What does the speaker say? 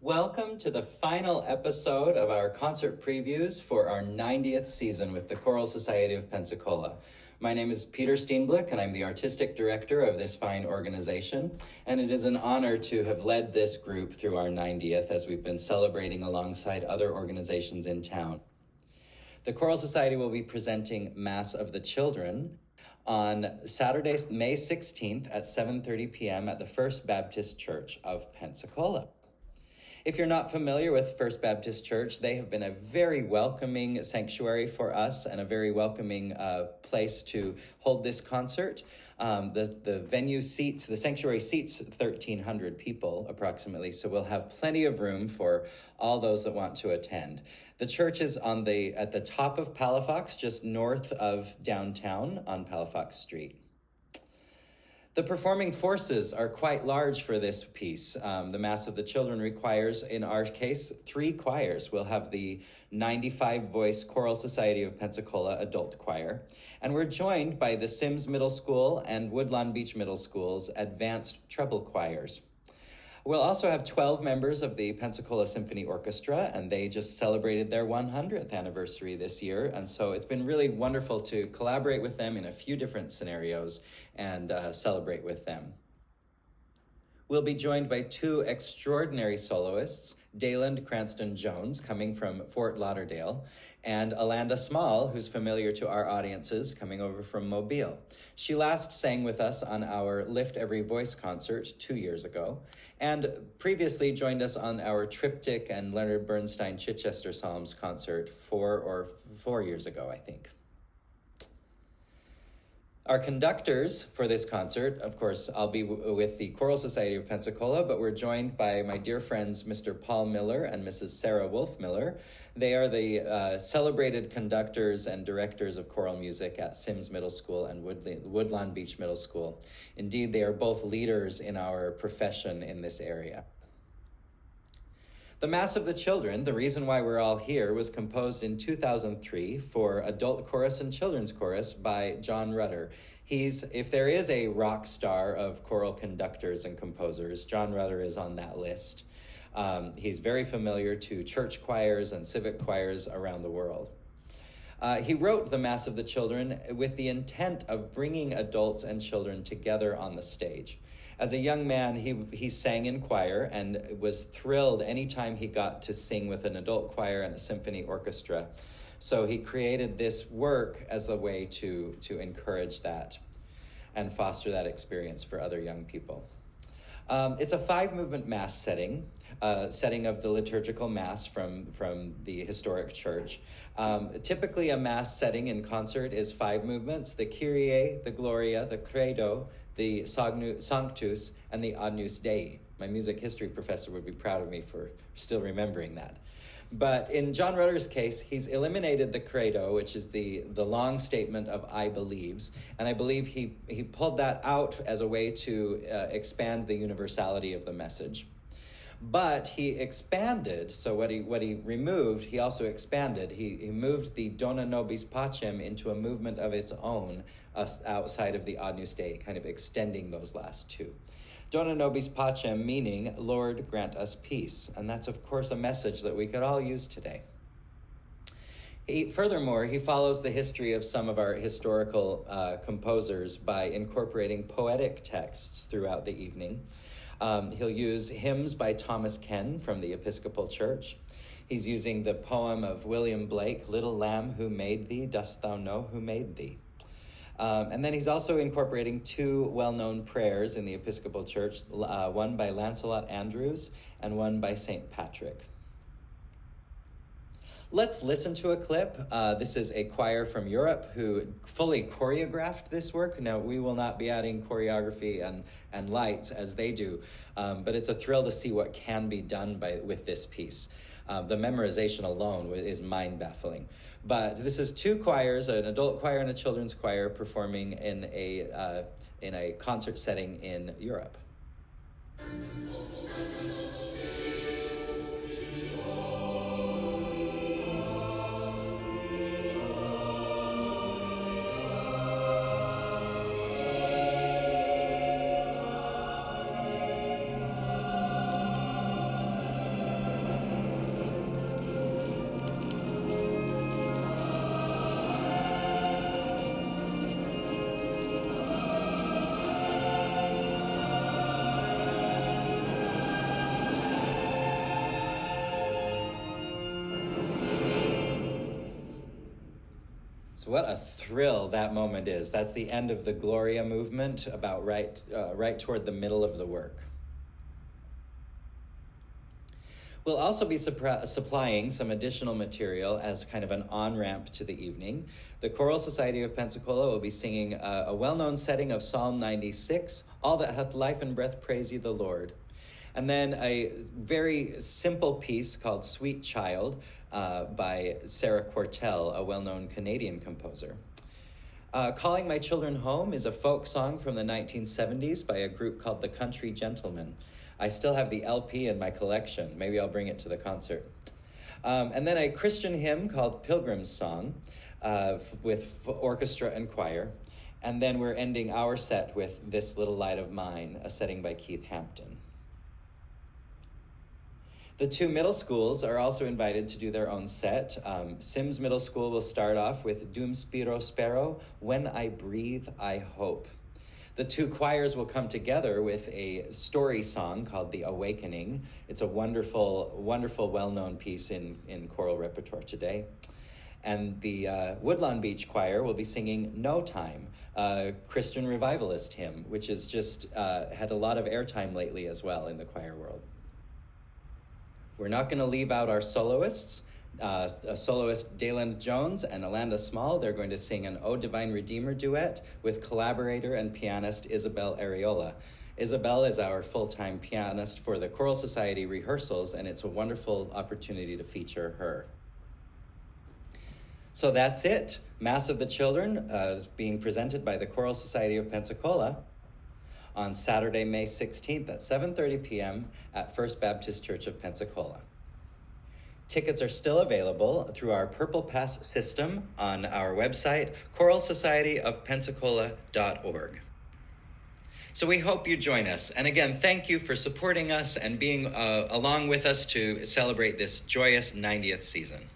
Welcome to the final episode of our concert previews for our 90th season with the Choral Society of Pensacola. My name is Peter Steenblik, and I'm the artistic director of this fine organization, and it is an honor to have led this group through our 90th as we've been celebrating alongside other organizations in town. The Choral Society will be presenting Mass of the Children on Saturday, May 16th at 7:30 p.m. at the First Baptist Church of Pensacola. If you're not familiar with First Baptist Church, they have been a very welcoming sanctuary for us and a very welcoming place to hold this concert. The venue seats, the sanctuary seats 1,300 people approximately, so we'll have plenty of room for all those that want to attend. The church is at the top of Palafox, just north of downtown on Palafox Street. The performing forces are quite large for this piece. The Mass of the Children requires, in our case, 3 choirs. We'll have the 95-voice Choral Society of Pensacola Adult Choir, and we're joined by the Sims Middle School and Woodlawn Beach Middle School's Advanced Treble Choirs. We'll also have 12 members of the Pensacola Symphony Orchestra, and they just celebrated their 100th anniversary this year, and so it's been really wonderful to collaborate with them in a few different scenarios and celebrate with them. We'll be joined by 2 extraordinary soloists, Dayland Cranston-Jones, coming from Fort Lauderdale, and Alanda Small, who's familiar to our audiences, coming over from Mobile. She last sang with us on our Lift Every Voice concert 2 years ago, and previously joined us on our Triptych and Leonard Bernstein Chichester Psalms concert 4 years ago, I think. Our conductors for this concert, of course, I'll be with the Choral Society of Pensacola, but we're joined by my dear friends, Mr. Paul Miller and Mrs. Sarah Wolff-Miller. They are the celebrated conductors and directors of choral music at Sims Middle School and Woodlawn Beach Middle School. Indeed, they are both leaders in our profession in this area. The Mass of the Children, the reason why we're all here, was composed in 2003 for adult chorus and children's chorus by John Rutter. If there is a rock star of choral conductors and composers, John Rutter is on that list. He's very familiar to church choirs and civic choirs around the world. He wrote the Mass of the Children with the intent of bringing adults and children together on the stage. As a young man, he sang in choir and was thrilled anytime he got to sing with an adult choir and a symphony orchestra. So he created this work as a way to encourage that and foster that experience for other young people. It's a 5-movement Mass setting of the liturgical Mass from the historic church. Typically a Mass setting in concert is 5 movements: the Kyrie, the Gloria, the Credo, the Sanctus, and the Agnus Dei. My music history professor would be proud of me for still remembering that. But in John Rutter's case, he's eliminated the Credo, which is the long statement of I believes, and I believe he pulled that out as a way to expand the universality of the message. But he expanded, so what he removed, he also expanded. He moved the Dona Nobis Pacem into a movement of its own outside of the Agnus Dei, kind of extending those last 2. Dona Nobis Pacem meaning, Lord, grant us peace. And that's, of course, a message that we could all use today. Furthermore, he follows the history of some of our historical composers by incorporating poetic texts throughout the evening. He'll use hymns by Thomas Ken from the Episcopal Church. He's using the poem of William Blake, Little Lamb, who made thee? Dost thou know who made thee? And then he's also incorporating 2 well-known prayers in the Episcopal Church, one by Lancelot Andrewes and one by St. Patrick. Let's listen to a clip. This is a choir from Europe who fully choreographed this work. Now, we will not be adding choreography and lights as they do, but it's a thrill to see what can be done with this piece. The memorization alone is mind-baffling. But this is 2 choirs, an adult choir and a children's choir, performing in a concert setting in Europe. So what a thrill that moment is. That's the end of the Gloria movement, about right toward the middle of the work. We'll also be supplying some additional material as kind of an on-ramp to the evening. The Choral Society of Pensacola will be singing a well-known setting of Psalm 96, "All that hath life and breath, praise ye the Lord." And then a very simple piece called "Sweet Child" by Sarah Quartel, a well-known Canadian composer. "Calling My Children Home" is a folk song from the 1970s by a group called the Country Gentlemen. I still have the LP in my collection. Maybe I'll bring it to the concert. And then a Christian hymn called "Pilgrim's Song" with orchestra and choir. And then we're ending our set with "This Little Light of Mine," a setting by Keith Hampton. The two middle schools are also invited to do their own set. Sims Middle School will start off with "Dum Spiro Spero," "When I Breathe, I Hope." The two choirs will come together with a story song called "The Awakening." It's a wonderful, wonderful, well-known piece in choral repertoire today. And the Woodlawn Beach Choir will be singing "No Time," a Christian revivalist hymn, which has just had a lot of airtime lately as well in the choir world. We're not going to leave out our soloists. A soloist, Dayland Jones and Alanda Small, they're going to sing an "O Divine Redeemer" duet with collaborator and pianist Isabel Areola. Isabel is our full-time pianist for the Choral Society rehearsals, and it's a wonderful opportunity to feature her. So that's it. Mass of the Children being presented by the Choral Society of Pensacola on Saturday, May 16th at 7:30 p.m. at First Baptist Church of Pensacola. Tickets are still available through our Purple Pass system on our website, choralsocietyofpensacola.org. So we hope you join us. And again, thank you for supporting us and being along with us to celebrate this joyous 90th season.